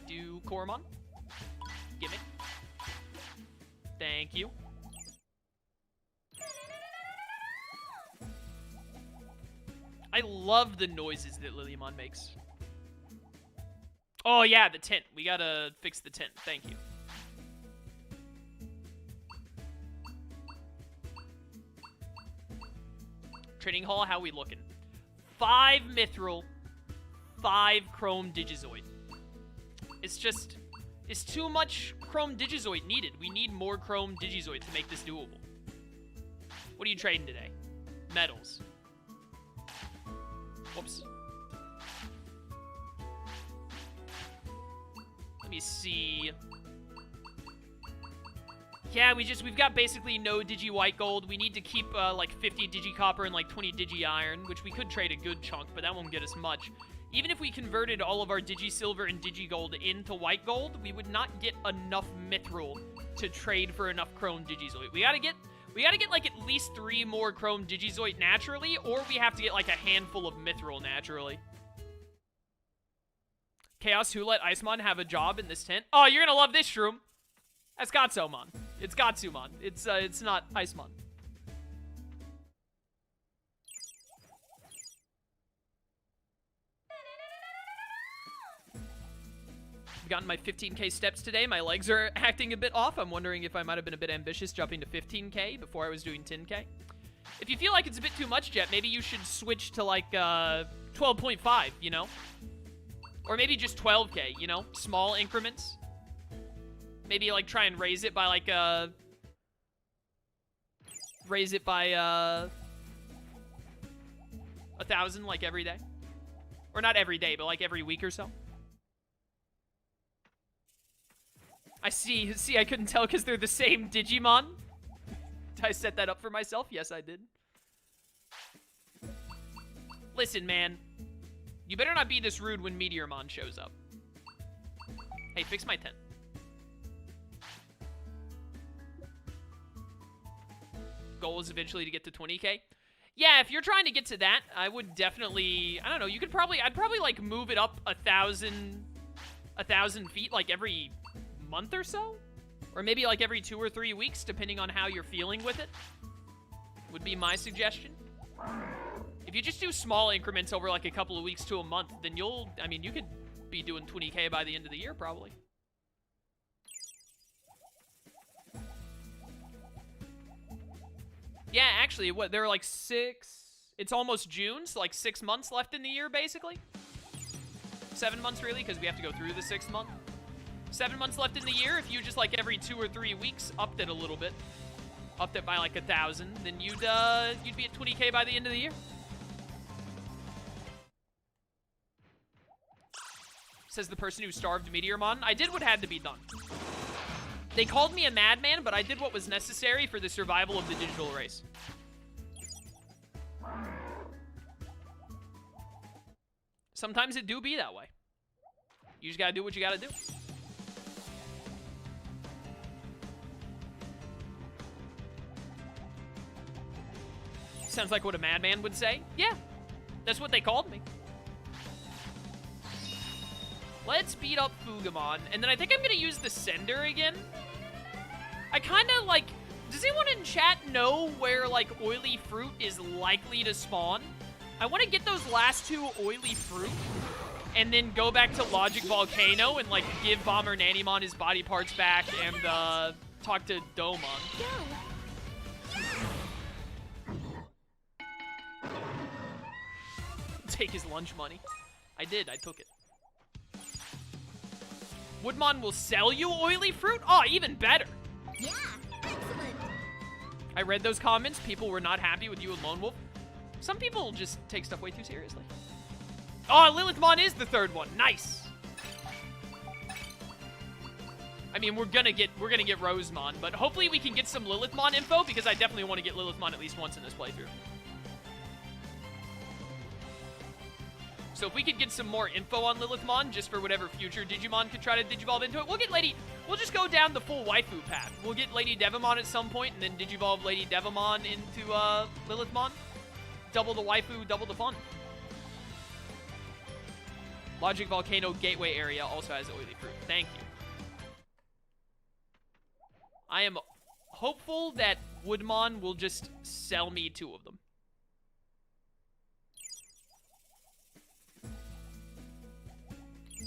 do Koromon. Gimme. Thank you. I love the noises that Lilymon makes. Oh yeah, the tint. We gotta fix the tint. Thank you. Training Hall, how we looking? 5 Mithril, 5 Chrome Digizoid. It's too much Chrome Digizoid needed. We need more Chrome Digizoid to make this doable. What are you trading today? Metals. Whoops. Let me see. Yeah, we've got basically no Digi White Gold. We need to keep like 50 Digi Copper and like 20 Digi Iron, which we could trade a good chunk, but that won't get us much. Even if we converted all of our Digi Silver and Digi Gold into White Gold, we would not get enough Mithril to trade for enough Chrome Digizoid. We gotta get like at least 3 more Chrome Digizoid naturally, or we have to get like a handful of Mithril naturally. Chaos, who let Icemon have a job in this tent? Oh, you're gonna love this shroom. That's Gatsomon. It's Gatsumon. It's not Icemon. I've gotten my 15k steps today. My legs are acting a bit off. I'm wondering if I might have been a bit ambitious jumping to 15k before I was doing 10k. If you feel like it's a bit too much, Jet, maybe you should switch to like 12.5, you know? Or maybe just 12k, you know? Small increments. Maybe, like, try and raise it by, like, raise it by, 1,000, like, every day. Or not every day, but, like, every week or so. I see. See, I couldn't tell because they're the same Digimon. Did I set that up for myself? Yes, I did. Listen, man. You better not be this rude when Meteormon shows up. Hey, fix my tent. Goal is eventually to get to 20k. Yeah, if you're trying to get to that, I would definitely, I don't know, you could probably, I'd probably like move it up 1,000 feet like every month or so, or maybe like every 2 or 3 weeks, depending on how you're feeling with it, would be my suggestion. If you just do small increments over like a couple of weeks to a month, then you'll, I mean, you could be doing 20k by the end of the year, probably. Yeah, actually, what, there are like 6, it's almost June, so like 6 months left in the year, basically. 7 months, really, because we have to go through the 6th month. 7 months left in the year. If you just like every 2 or 3 weeks upped it a little bit, upped it by like 1,000, then you'd be at 20k by the end of the year. Says the person who starved Meteormon. I did what had to be done. They called me a madman, but I did what was necessary for the survival of the digital race. Sometimes it do be that way. You just gotta do what you gotta do. Sounds like what a madman would say. Yeah, that's what they called me. Let's beat up Fugamon, and then I think I'm gonna use the Sender again. I kind of like, does anyone in chat know where like Oily Fruit is likely to spawn? I want to get those last 2 Oily Fruit, and then go back to Logic Volcano and like give Bomber Nannymon his body parts back and talk to Domon. Take his lunch money. I did, I took it. Woodmon will sell you Oily Fruit? Oh, even better. Yeah, excellent. I read those comments. People were not happy with you and Lone Wolf. Some people just take stuff way too seriously. Oh, Lilithmon is the 3rd one. Nice. I mean, we're gonna get Rosemon, but hopefully we can get some Lilithmon info because I definitely want to get Lilithmon at least once in this playthrough. So if we could get some more info on Lilithmon, just for whatever future Digimon could try to Digivolve into it, we'll just go down the full waifu path. We'll get Lady Devamon at some point, and then Digivolve Lady Devamon into Lilithmon. Double the waifu, double the fun. Logic Volcano Gateway area also has oily fruit. Thank you. I am hopeful that Woodmon will just sell me 2 of them.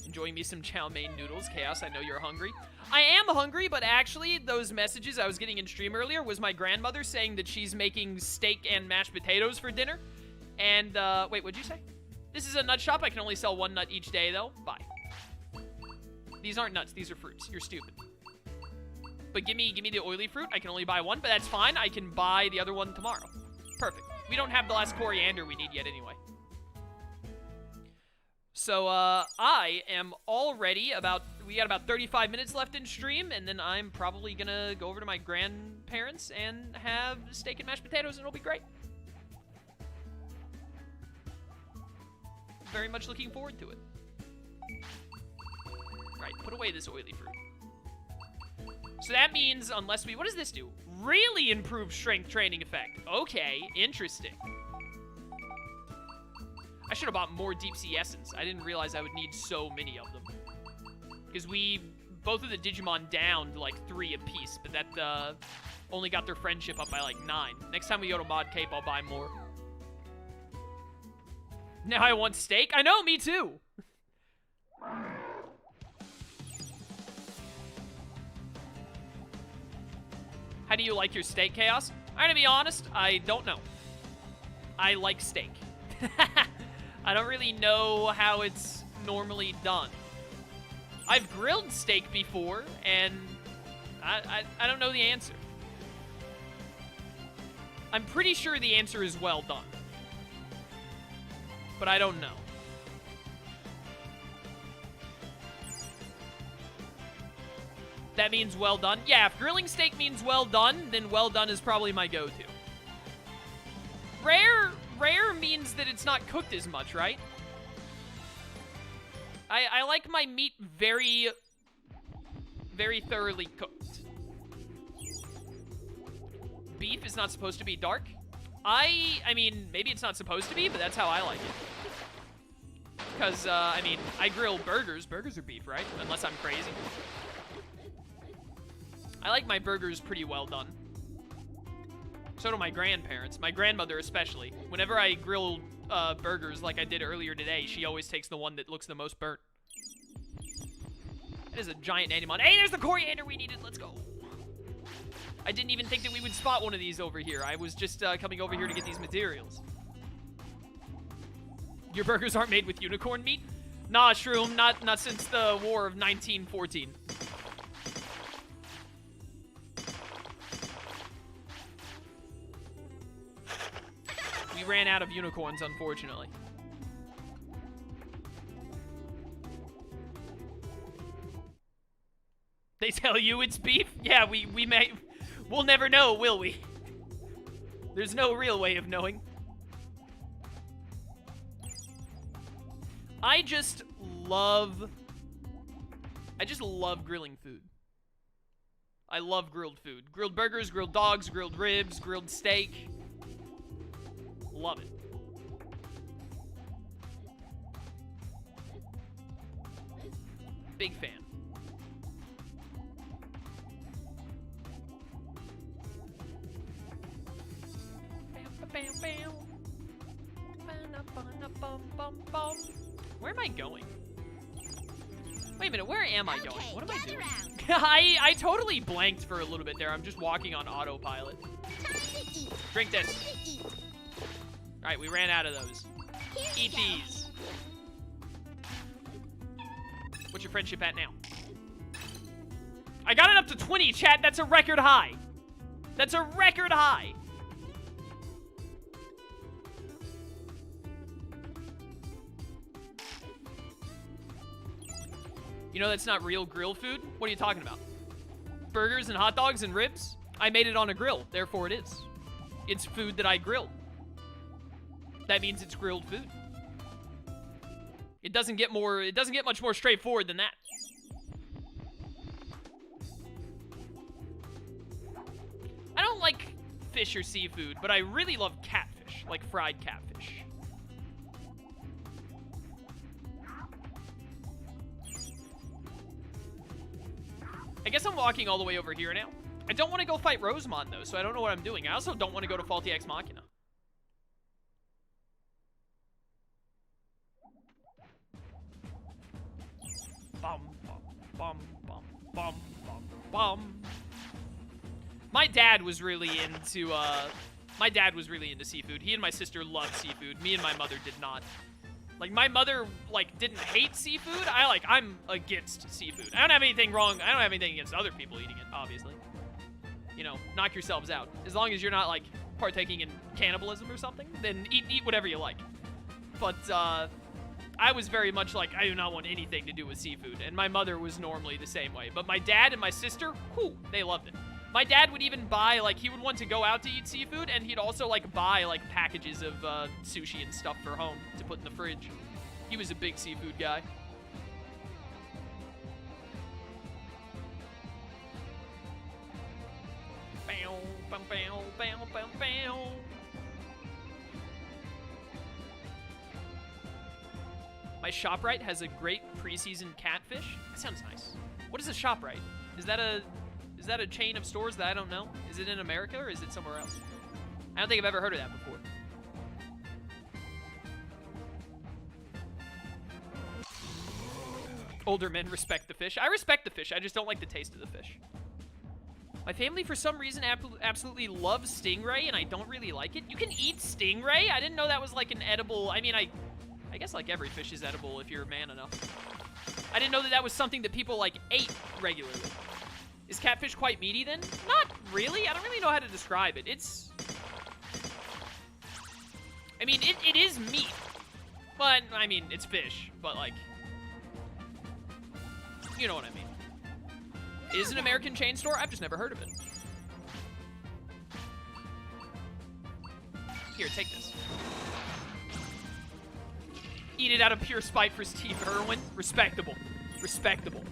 Enjoying me some chow mein noodles. Chaos, I know you're hungry. I am hungry, but actually, those messages I was getting in stream earlier was my grandmother saying that she's making steak and mashed potatoes for dinner. And, wait, what'd you say? This is a nut shop. I can only sell 1 nut each day, though. Bye. These aren't nuts. These are fruits. You're stupid. But give me the oily fruit. I can only buy 1, but that's fine. I can buy the other one tomorrow. Perfect. We don't have the last coriander we need yet anyway. So, I am already we got about 35 minutes left in stream, and then I'm probably gonna go over to my grandparents and have steak and mashed potatoes, and it'll be great. Very much looking forward to it. Right, put away this oily fruit. So that means, unless we... What does this do? Really improve strength training effect. Okay, interesting. I should have bought more Deep Sea Essence. I didn't realize I would need so many of them. Because both of the Digimon downed like 3 apiece, but that only got their friendship up by like 9. Next time we go to Mod Cape, I'll buy more. Now I want steak? I know, me too! How do you like your steak, Chaos? I'm gonna be honest, I don't know. I like steak. I don't really know how it's normally done. I've grilled steak before, and I don't know the answer. I'm pretty sure the answer is well done. But I don't know. That means well done? Yeah, if grilling steak means well done, then well done is probably my go-to. Rare means that it's not cooked as much, right? I like my meat very, very thoroughly cooked. Beef is not supposed to be dark? I mean, maybe it's not supposed to be, but that's how I like it. Because, I mean, I grill burgers. Burgers are beef, right? Unless I'm crazy. I like my burgers pretty well done. So do my grandparents. My grandmother especially. Whenever I grill burgers like I did earlier today, she always takes the one that looks the most burnt. That is a giant Animon. Hey, there's the coriander we needed. Let's go. I didn't even think that we would spot one of these over here. I was just coming over here to get these materials. Your burgers aren't made with unicorn meat? Nah, Shroom, not since the War of 1914. We ran out of unicorns, unfortunately. They tell you it's beef? Yeah, we'll never know, will we? There's no real way of knowing. I just love grilling food. I love grilled food. Grilled burgers, grilled dogs, grilled ribs, grilled steak. Love it. Big fan. Where am I going? Wait a minute, where am I going? What am I doing? I totally blanked for a little bit there. I'm just walking on autopilot. Drink this. Alright, we ran out of those. Eat these. What's your friendship at now? I got it up to 20, chat. That's a record high. That's a record high. You know that's not real grill food? What are you talking about? Burgers and hot dogs and ribs? I made it on a grill, therefore it is. It's food that I grilled. That means it's grilled food. It doesn't get much more straightforward than that. I don't like fish or seafood, but I really love catfish, like fried catfish. I guess I'm walking all the way over here now. I don't want to go fight Rosemont, though, so I don't know what I'm doing. I also don't want to go to Faulty Ex Machina. Bum, bum, bum, bum, bum, bum. My dad was really into, seafood. He and my sister loved seafood. Me and my mother did not. Like, my mother, like, didn't hate seafood. I'm against seafood. I don't have anything wrong. I don't have anything against other people eating it, obviously. You know, knock yourselves out. As long as you're not, like, partaking in cannibalism or something, then eat whatever you like. But, I was very much like, I do not want anything to do with seafood. And my mother was normally the same way. But my dad and my sister, whew, they loved it. My dad would even buy, like, he would want to go out to eat seafood, and he'd also, like, buy, like, packages of sushi and stuff for home to put in the fridge. He was a big seafood guy. Bow, bow, bow, bow, bow, bow. My ShopRite has a great preseason catfish. That sounds nice. What is a ShopRite? Is that a chain of stores that I don't know? Is it in America or is it somewhere else? I don't think I've ever heard of that before. Older men respect the fish. I respect the fish. I just don't like the taste of the fish. My family, for some reason, absolutely loves stingray, and I don't really like it. You can eat stingray? I didn't know that was like an edible... I mean, I guess like every fish is edible if you're a man enough. I didn't know that that was something that people like ate regularly. Is catfish quite meaty then? Not really. I don't really know how to describe it. It's... I mean, it is meat. But, I mean, it's fish. But, like... You know what I mean. It is an American chain store? I've just never heard of it. Here, take this. Eat it out of pure spite for Steve Irwin. Respectable. Respectable.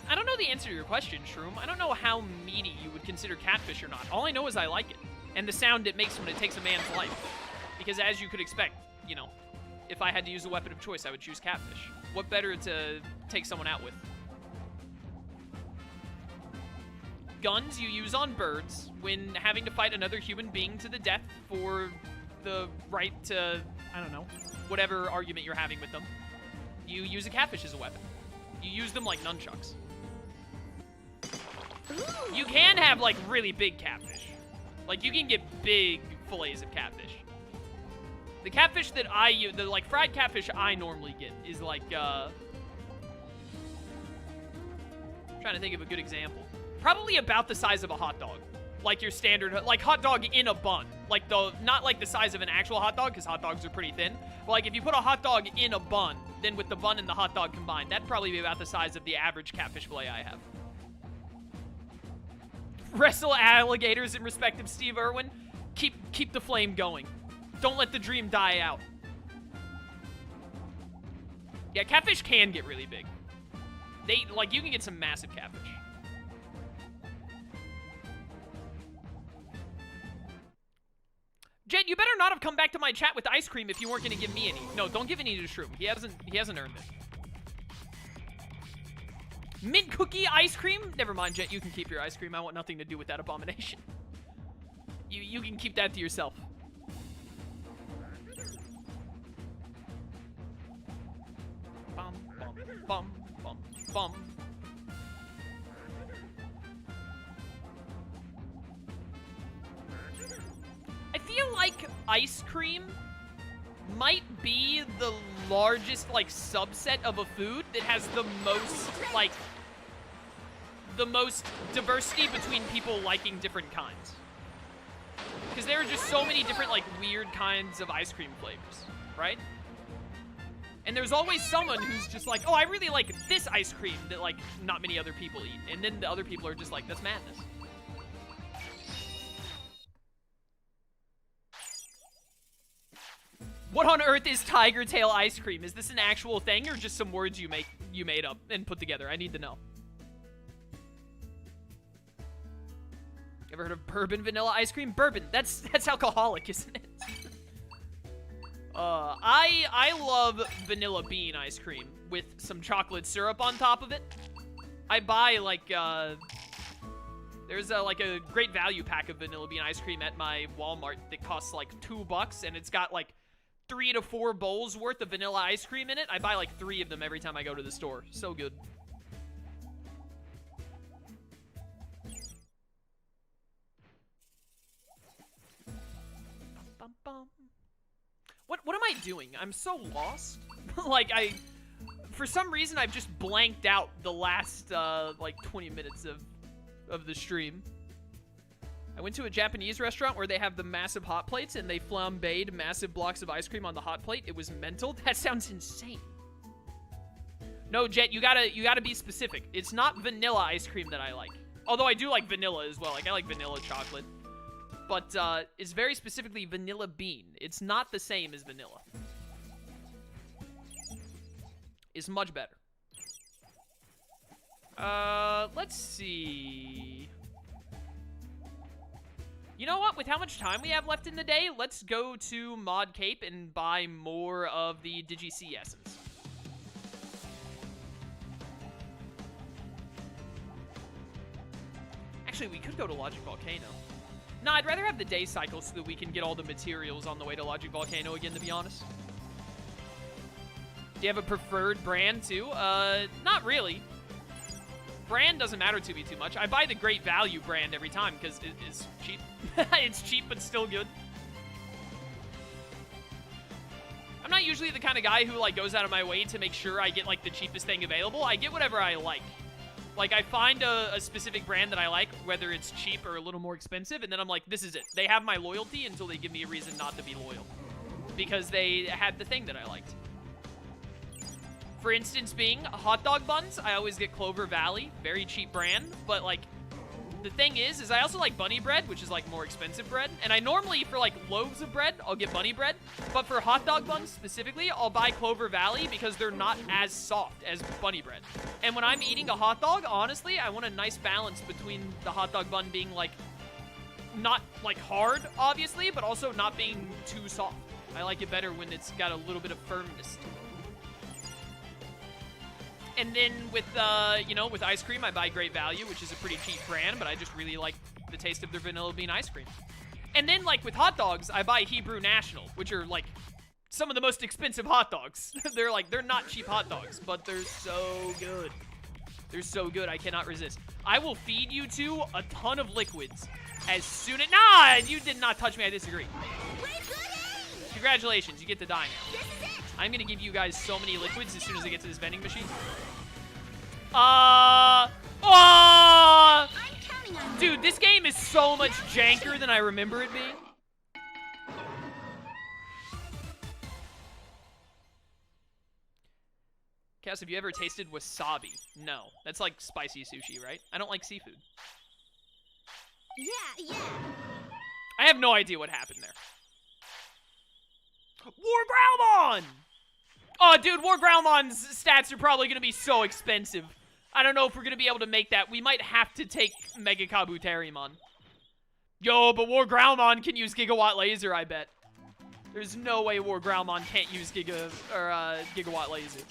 I don't know the answer to your question, Shroom. I don't know how meaty you would consider catfish or not. All I know is I like it. And the sound it makes when it takes a man's life. Because as you could expect, you know, if I had to use a weapon of choice, I would choose catfish. What better to take someone out with? Guns you use on birds when having to fight another human being to the death for the right to, I don't know, whatever argument you're having with them. You use a catfish as a weapon. You use them like nunchucks. Ooh. You can have, like, really big catfish. Like, you can get big fillets of catfish. The catfish that I use, the, like, fried catfish I normally get is, like, trying to think of a good example. Probably about the size of a hot dog. Like your standard, like, hot dog in a bun. Like, not like the size of an actual hot dog, because hot dogs are pretty thin. But, like, if you put a hot dog in a bun, then with the bun and the hot dog combined, that'd probably be about the size of the average catfish fillet I have. Wrestle alligators in respect of Steve Irwin. Keep the flame going. Don't let the dream die out. Yeah, catfish can get really big. Like, you can get some massive catfish. Jet, you better not have come back to my chat with ice cream if you weren't going to give me any. No, don't give any to Shroom. He hasn't earned it. Mint cookie ice cream? Never mind, Jet. You can keep your ice cream. I want nothing to do with that abomination. You can keep that to yourself. Bum, bum, bum, bum, bum. I feel like ice cream might be the largest, like, subset of a food that has the most, like, the most diversity between people liking different kinds. Because there are just so many different, like, weird kinds of ice cream flavors, right? And there's always someone who's just like, oh, I really like this ice cream that, like, not many other people eat. And then the other people are just like, that's madness. What on earth is tiger tail ice cream? Is this an actual thing or just some words you made up and put together? I need to know. Ever heard of bourbon vanilla ice cream? Bourbon, that's alcoholic, isn't it? I love vanilla bean ice cream with some chocolate syrup on top of it. I buy, like, there's, like, a great value pack of vanilla bean ice cream at my Walmart that costs, like, $2, and it's got, like, 3 to 4 bowls worth of vanilla ice cream in it. I buy, like, 3 of them every time I go to the store. So good. Bum, bum. What am I doing? I'm so lost. Like, for some reason, I've just blanked out the last, like, 20 minutes of the stream. I went to a Japanese restaurant where they have the massive hot plates, and they flambéed massive blocks of ice cream on the hot plate. It was mental. That sounds insane. No, Jet, you gotta be specific. It's not vanilla ice cream that I like. Although I do like vanilla as well. Like, I like vanilla chocolate. But, it's very specifically vanilla bean. It's not the same as vanilla. It's much better. Let's see. You know what? With how much time we have left in the day, let's go to Mod Cape and buy more of the Digi-C Essence. Actually, we could go to Logic Volcano. No, I'd rather have the day cycle so that we can get all the materials on the way to Logic Volcano again, to be honest. Do you have a preferred brand, too? Not really. Brand doesn't matter to me too much. I buy the Great Value brand every time because it is cheap. It's cheap, but still good. I'm not usually the kind of guy who, like, goes out of my way to make sure I get, like, the cheapest thing available. I get whatever I like. Like, I find a specific brand that I like, whether it's cheap or a little more expensive, and then I'm like, this is it. They have my loyalty until they give me a reason not to be loyal. Because they had the thing that I liked. For instance, being hot dog buns, I always get Clover Valley. Very cheap brand, but, like, the thing is I also like bunny bread, which is, like, more expensive bread. And I normally, for, like, loaves of bread, I'll get bunny bread. But for hot dog buns specifically, I'll buy Clover Valley because they're not as soft as bunny bread. And when I'm eating a hot dog, honestly, I want a nice balance between the hot dog bun being, like, not, like, hard, obviously, but also not being too soft. I like it better when it's got a little bit of firmness to it. And then with, you know, with ice cream, I buy Great Value, which is a pretty cheap brand, but I just really like the taste of their vanilla bean ice cream. And then, like, with hot dogs, I buy Hebrew National, which are, like, some of the most expensive hot dogs. They're not cheap hot dogs, but they're so good. They're so good, I cannot resist. I will feed you two a ton of liquids as soon as... Nah, you did not touch me, I disagree. Congratulations, you get to die now. I'm gonna give you guys so many liquids as soon as I get to this vending machine. Dude, this game is so much janker than I remember it being. Cass, have you ever tasted wasabi? No. That's like spicy sushi, right? I don't like seafood. Yeah. I have no idea what happened there. War Growlmon! Oh, dude, War Growlmon's stats are probably going to be so expensive. I don't know if we're going to be able to make that. We might have to take Mega Kabuterimon. Yo, but War Growlmon can use Gigawatt Laser, I bet. There's no way War Growlmon can't use Gigawatt Laser.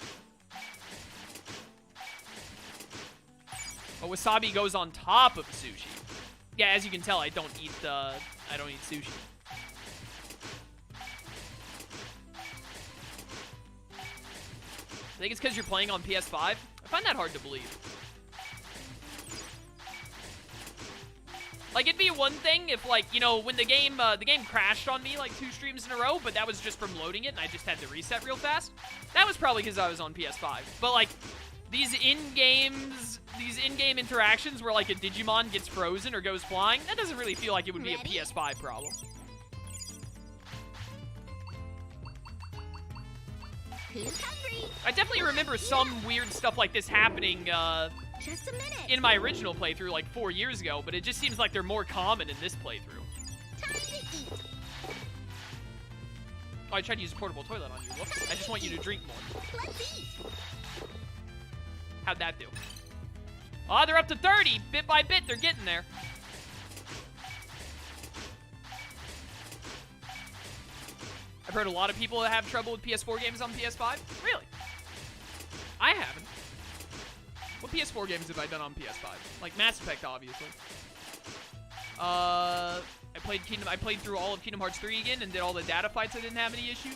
Oh, wasabi goes on top of sushi. Yeah, as you can tell, I don't eat sushi. I think it's because you're playing on PS5. I find that hard to believe. Like, it'd be one thing if, like, you know, when the game crashed on me, like, 2 streams in a row, but that was just from loading it, and I just had to reset real fast. That was probably because I was on PS5. But, like, these in-game interactions where, like, a Digimon gets frozen or goes flying, that doesn't really feel like it would be a PS5 problem. Who's hungry? I definitely remember some weird stuff like this happening, Just a minute. in my original playthrough, like, 4 years ago, but it just seems like they're more common in this playthrough. Time to eat. Oh, I tried to use a portable toilet on you. Whoops. I just want you to drink more. Let's eat. How'd that do? Oh, they're up to 30. Bit by bit, they're getting there. I've heard a lot of people that have trouble with PS4 games on PS5. Really? I haven't. What PS4 games have I done on PS5? Like Mass Effect, obviously. I played through all of Kingdom Hearts 3 again and did all the data fights. I didn't have any issues.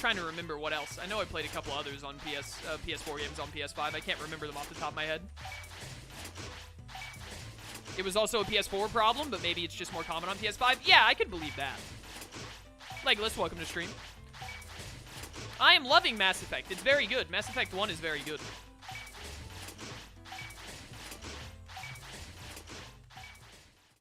Trying to remember what else. I know I played a couple others on PS4 games on PS5. I can't remember them off the top of my head. It was also a PS4 problem, but maybe it's just more common on PS5. Yeah, I could believe that. Legolas, welcome to stream. I am loving Mass Effect. It's very good. Mass Effect 1 is very good.